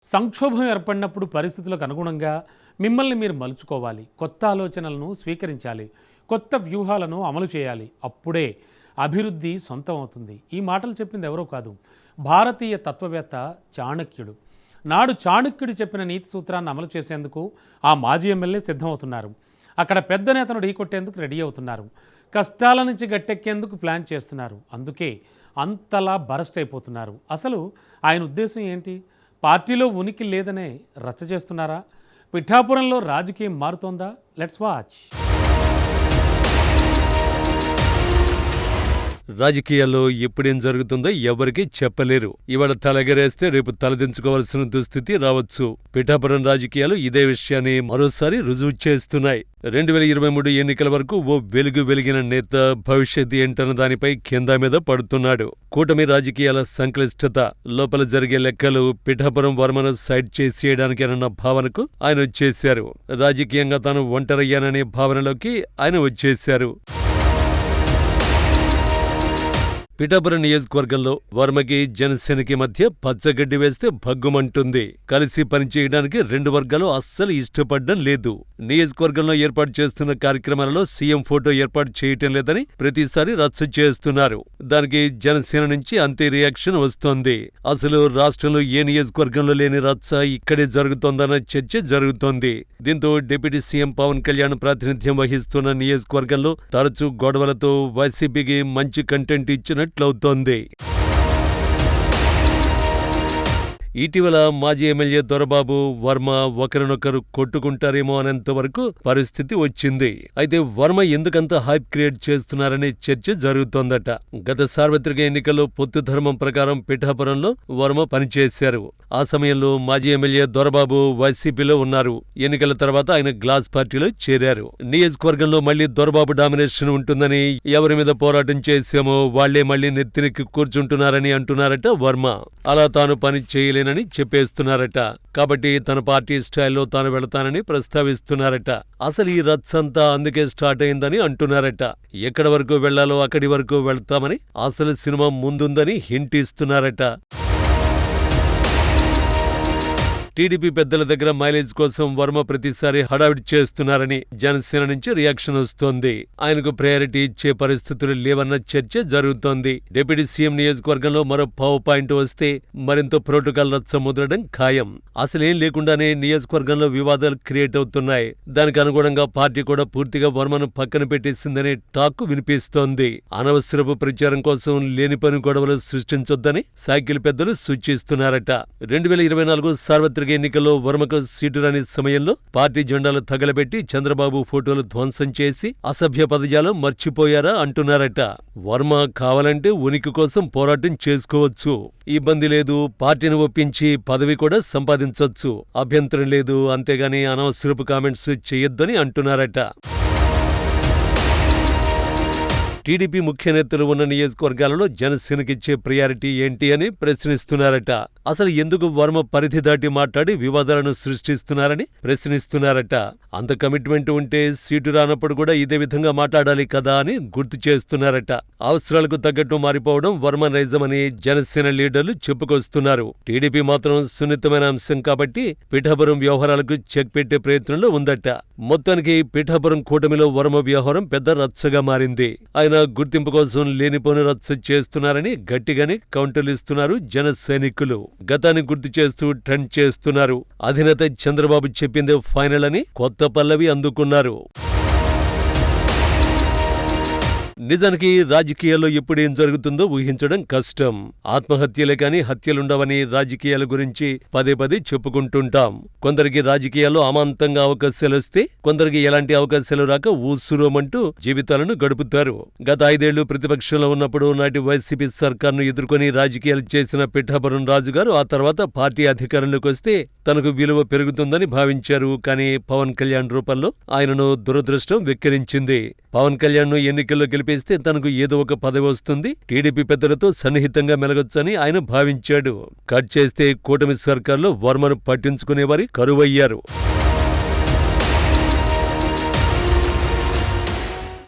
సంక్షోభం ఏర్పడినప్పుడు పరిస్థితులకు అనుగుణంగా మిమ్మల్ని మీరు మలుచుకోవాలి. కొత్త ఆలోచనలను స్వీకరించాలి. కొత్త వ్యూహాలను అమలు చేయాలి. అప్పుడే అభివృద్ధి సొంతం అవుతుంది. ఈ మాటలు చెప్పింది ఎవరో కాదు, భారతీయ తత్వవేత్త చాణక్యుడు. నాడు చాణక్యుడు చెప్పిన నీతి సూత్రాన్ని అమలు చేసేందుకు ఆ మాజీ ఎమ్మెల్యే సిద్ధమవుతున్నారు. అక్కడ పెద్ద నేతను ఢీకొట్టేందుకు రెడీ అవుతున్నారు. కష్టాల నుంచి గట్టెక్కేందుకు ప్లాన్ చేస్తున్నారు. అందుకే అంతలా బరస్ట్ అయిపోతున్నారు. అసలు ఆయన ఉద్దేశం ఏంటి? పార్టీలో ఉనికి లేదనే రచ్చ చేస్తున్నారా? పిఠాపురంలో రాజకీయం మారుతోందా? Let's watch. రాజకీయాల్లో ఎప్పుడేం జరుగుతుందో ఎవరికీ చెప్పలేరు. ఇవాళ తలెగరేస్తే రేపు తలదించుకోవాల్సిన దుస్థితి రావచ్చు. పిఠాపురం రాజకీయాలు ఇదే విషయాన్ని మరోసారి రుజువు చేస్తున్నాయి. 2023 ఎన్నికల వరకు ఓ వెలిగిన నేత భవిష్యత్ ఏంటన్న దానిపై కింద మీద పడుతున్నాడు. కూటమి రాజకీయాల సంక్లిష్టత, లోపల జరిగే లెక్కలు పిఠాపురం వర్మను సైడ్ చేసేయడానికేనన్న భావనకు ఆయన వచ్చేశారు. రాజకీయంగా తాను ఒంటరయ్యాననే భావనలోకి ఆయన వచ్చేశారు. పిఠాపురం నియోజకవర్గంలో వర్మకి జనసేనకి మధ్య పచ్చగడ్డి వేస్తే భగ్గుమంటుంది. కలిసి పనిచేయడానికి రెండు వర్గాలు అస్సలు ఇష్టపడడం లేదు. నియోజకవర్గంలో ఏర్పాటు చేస్తున్న కార్యక్రమాలలో సీఎం ఫోటో ఏర్పాటు చేయటం లేదని ప్రతిసారి రచ్చ చేస్తున్నారు. దానికి జనసేన నుంచి అంతే రియాక్షన్ వస్తోంది. అసలు రాష్ట్రంలో ఏ నియోజకవర్గంలో లేని రచ్చ ఇక్కడే జరుగుతోందన్న చర్చ జరుగుతోంది. దీంతో డిప్యూటీ సీఎం పవన్ కళ్యాణ్ ప్రాతినిధ్యం వహిస్తున్న నియోజకవర్గంలో తరచూ గొడవలతో వైసీపీకి మంచి కంటెంట్ ఇచ్చినట్లవుతోంది. ఇటీవల మాజీ ఎమ్మెల్యే దొరబాబు, వర్మ ఒకరినొకరు కొట్టుకుంటారేమో అనేంత వరకు పరిస్థితి వచ్చింది. అయితే వర్మ ఎందుకంత హైప్ క్రియేట్ చేస్తున్నారనే చర్చ జరుగుతోందట. గత సార్వత్రిక ఎన్నికల్లో పొత్తు ధర్మం ప్రకారం పిఠాపురంలో వర్మ పనిచేశారు. ఆ సమయంలో మాజీ ఎమ్మెల్యే దొరబాబు వైసీపీలో ఉన్నారు. ఎన్నికల తర్వాత ఆయన గ్లాస్ పార్టీలో చేరారు. నియోజకవర్గంలో మళ్లీ దొరబాబు డామినేషన్ ఉంటుందని, ఎవరి మీద పోరాటం చేశామో వాళ్లే మళ్లీ నెత్తినెక్కి కూర్చుంటున్నారని అంటున్నారట వర్మ. అలా తాను పని చేయలేనని చెప్పేస్తున్నారట. కాబట్టి తన పార్టీ స్టైల్లో తాను వెళతానని ప్రస్తావిస్తున్నారట. అసలు ఈ రచ్చంతా అందుకే స్టార్ట్ అయిందని అంటున్నారట. ఎక్కడి వరకు వెళ్లాలో అక్కడి వరకు వెళ్తామని, అసలు సినిమా ముందుందని హింట్ ఇస్తున్నారట. టీడీపీ పెద్దల దగ్గర మైలేజ్ కోసం వర్మ ప్రతిసారి హడావిడి చేస్తున్నారని జనసేన నుంచి రియాక్షన్ వస్తోంది. ఆయనకు ప్రయారిటీ ఇచ్చే పరిస్థితులు లేవన్న చర్చ జరుగుతోంది. డిప్యూటీ సీఎం నియోజకవర్గంలో మరో పవర్ పాయింట్ వస్తే మరింత ప్రోటోకాల్ రచ్చ ముదరడం ఖాయం. అసలేం లేకుండానే నియోజకవర్గంలో వివాదాలు క్రియేట్ అవుతున్నాయి. దానికి అనుగుణంగా పార్టీ కూడా పూర్తిగా వర్మను పక్కన పెట్టేసిందనే టాక్ వినిపిస్తోంది. అనవసరపు ప్రచారం కోసం లేని పని గొడవలు సృష్టించొద్దని సైకిల్ పెద్దలు సూచిస్తున్నారట. 2024 సార్వత్రిక ఎన్నికల్లో వర్మకు సీటు రాని సమయంలో పార్టీ జెండాలు తగలబెట్టి చంద్రబాబు ఫోటోలు ధ్వంసం చేసి అసభ్య పదజాలం మర్చిపోయారా అంటున్నారట. వర్మ కావాలంటే ఉనికి కోసం పోరాటం చేసుకోవచ్చు, ఇబ్బంది లేదు. పార్టీని ఒప్పించి పదవి కూడా సంపాదించొచ్చు, అభ్యంతరం లేదు. అంతేగాని అనవసరపు కామెంట్స్ చేయొద్దని అంటున్నారట. టీడీపీ ముఖ్య నేతలు ఉన్న నియోజకవర్గాలలో జనసేనకిచ్చే ప్రియారిటీ ఏంటి అని ప్రశ్నిస్తున్నారట. అసలు ఎందుకు వర్మ పరిధి దాటి మాట్లాడి వివాదాలను సృష్టిస్తున్నారని ప్రశ్నిస్తున్నారట. అంత కమిట్మెంట్ ఉంటే సీటు రానప్పుడు కూడా ఇదే విధంగా మాట్లాడాలి కదా అని గుర్తు చేస్తున్నారట. అవసరాలకు తగ్గట్టు మారిపోవడం వర్మ నైజమని జనసేన లీడర్లు చెప్పుకొస్తున్నారు. టీడీపీ మాత్రం సున్నితమైన అంశం కాబట్టి పిఠాపురం వ్యవహారాలకు చెక్ పెట్టే ప్రయత్నంలో ఉందట. మొత్తానికి పిఠాపురం కూటమిలో వర్మ వ్యవహారం పెద్ద రచ్చగా మారింది. ఆయన గుర్తింపు కోసం లేనిపోని రచ్చ చేస్తున్నారని గట్టిగానే కౌంటర్లు ఇస్తున్నారు జన సైనికులు. గతాన్ని గుర్తు చేస్తూ ట్రెండ్ చేస్తున్నారు. అధినేత చంద్రబాబు చెప్పిందే ఫైనల్ అని కొత్త పల్లవి అందుకున్నారు. నిజానికి రాజకీయాల్లో ఎప్పుడేం జరుగుతుందో ఊహించడం కష్టం. ఆత్మహత్యలే కాని హత్యలుండవని రాజకీయాల గురించి పదే పదే చెప్పుకుంటుంటాం. కొందరికి రాజకీయాల్లో అమాంతంగా అవకాశాలొస్తే, కొందరికి ఎలాంటి అవకాశాలు రాక ఊసురోమంటూ జీవితాలను గడుపుతారు. గత 5 ఏళ్లు ప్రతిపక్షంలో ఉన్నప్పుడు నాటి వైసీపీ సర్కార్ను ఎదుర్కొని రాజకీయాలు చేసిన పిఠాపురం రాజుగారు ఆ తర్వాత పార్టీ అధికారంలోకి వస్తే తనకు విలువ పెరుగుతుందని భావించారు. కానీ పవన్ కళ్యాణ్ రూపంలో ఆయనను దురదృష్టం వెక్కిరించింది. పవన్ కళ్యాణ్ ను ఎన్నికల్లో గెలిపేస్తే తనకు ఏదో ఒక పదవి వస్తుంది, టీడీపీ పెద్దలతో సన్నిహితంగా మెలగొచ్చని ఆయన భావించాడు. కట్ చేస్తే కూటమి సర్కార్లో వర్మను పట్టించుకునేవారి కరువయ్యారు.